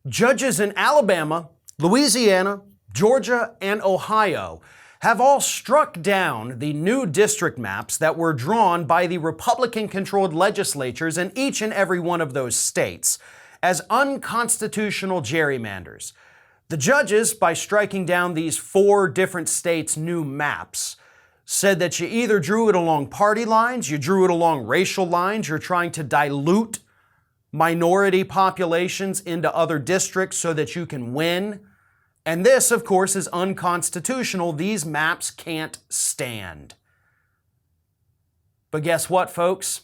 Judges in Alabama, Louisiana, Georgia, and Ohio have all struck down the new district maps that were drawn by the Republican-controlled legislatures in each and every one of those states as unconstitutional gerrymanders. The judges, by striking down these 4 different states' new maps, said that you either drew it along party lines, you drew it along racial lines, you're trying to dilute minority populations into other districts so that you can win. And this, of course, is unconstitutional. These maps can't stand. But guess what, folks?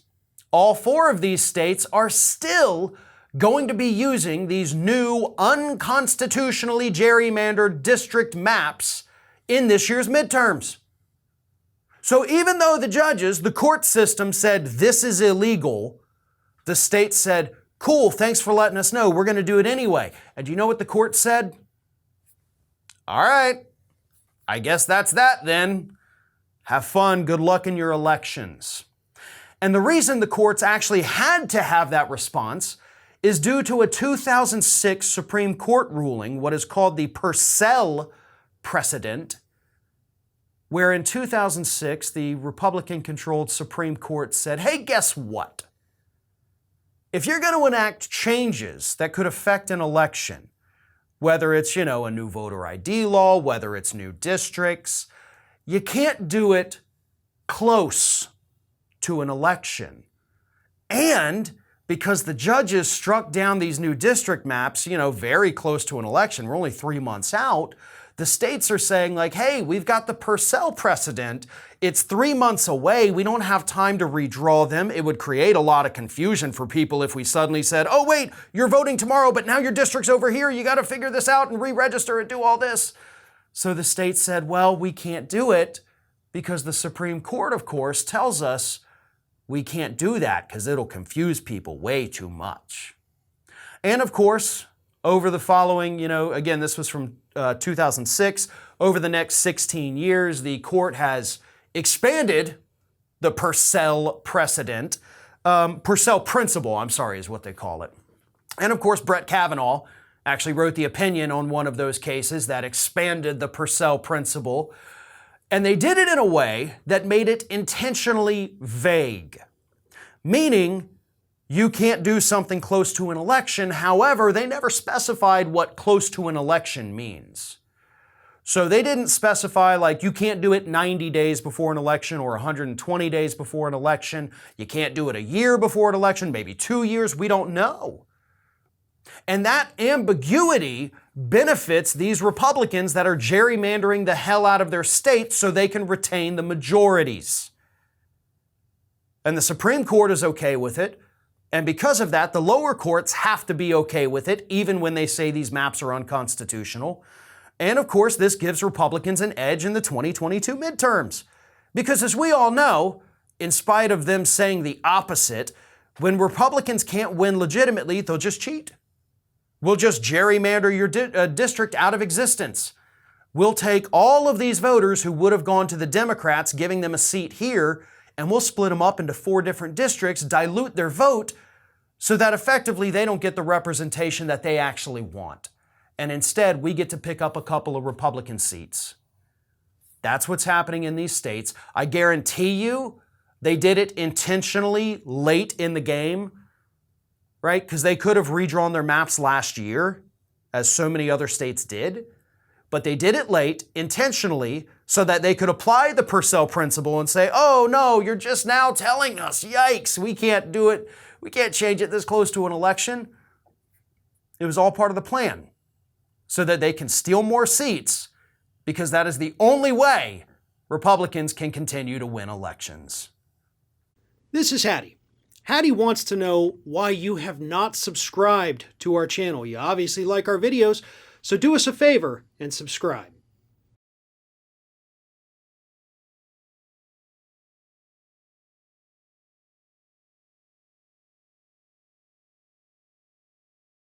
All 4 of these states are still going to be using these new unconstitutionally gerrymandered district maps in this year's midterms. So even though the judges, the court system said this is illegal, the state said, cool, thanks for letting us know, we're going to do it anyway. And do you know what the court said? All right, I guess that's that then. Have fun, good luck in your elections. And the reason the courts actually had to have that response is due to a 2006 Supreme Court ruling, what is called the Purcell precedent, where in 2006, the Republican-controlled Supreme Court said, hey, guess what? If you're going to enact changes that could affect an election, whether it's, a new voter ID law, whether it's new districts, you can't do it close to an election. And because the judges struck down these new district maps, very close to an election, we're only 3 months out, the states are saying like, hey, we've got the Purcell precedent. It's 3 months away. We don't have time to redraw them. It would create a lot of confusion for people if we suddenly said, oh, wait, you're voting tomorrow, but now your district's over here. You got to figure this out and re-register and do all this. So the state said, well, we can't do it because the Supreme Court, of course, tells us we can't do that because it'll confuse people way too much. And of course, over the following, again, this was from 2006, over the next 16 years, the court has expanded the Purcell precedent, Purcell principle, is what they call it. And of course, Brett Kavanaugh actually wrote the opinion on one of those cases that expanded the Purcell principle. And they did it in a way that made it intentionally vague, meaning you can't do something close to an election. However, they never specified what close to an election means. So they didn't specify like you can't do it 90 days before an election or 120 days before an election. You can't do it a year before an election, maybe 2 years. We don't know. And that ambiguity benefits these Republicans that are gerrymandering the hell out of their states so they can retain the majorities. And the Supreme Court is okay with it. And because of that, the lower courts have to be okay with it, even when they say these maps are unconstitutional. And of course, this gives Republicans an edge in the 2022 midterms. Because as we all know, in spite of them saying the opposite, when Republicans can't win legitimately, they'll just cheat. We'll just gerrymander your district out of existence. We'll take all of these voters who would have gone to the Democrats, giving them a seat here, and we'll split them up into 4 different districts, dilute their vote, so that effectively they don't get the representation that they actually want. And instead, we get to pick up a couple of Republican seats. That's what's happening in these states. I guarantee you they did it intentionally late in the game, right? Because they could have redrawn their maps last year, as so many other states did. But they did it late, intentionally, so that they could apply the Purcell principle and say, oh no, you're just now telling us, yikes, we can't do it. We can't change it this close to an election. It was all part of the plan so that they can steal more seats because that is the only way Republicans can continue to win elections. This is Hattie. Hattie wants to know why you have not subscribed to our channel. You obviously like our videos, so do us a favor and subscribe.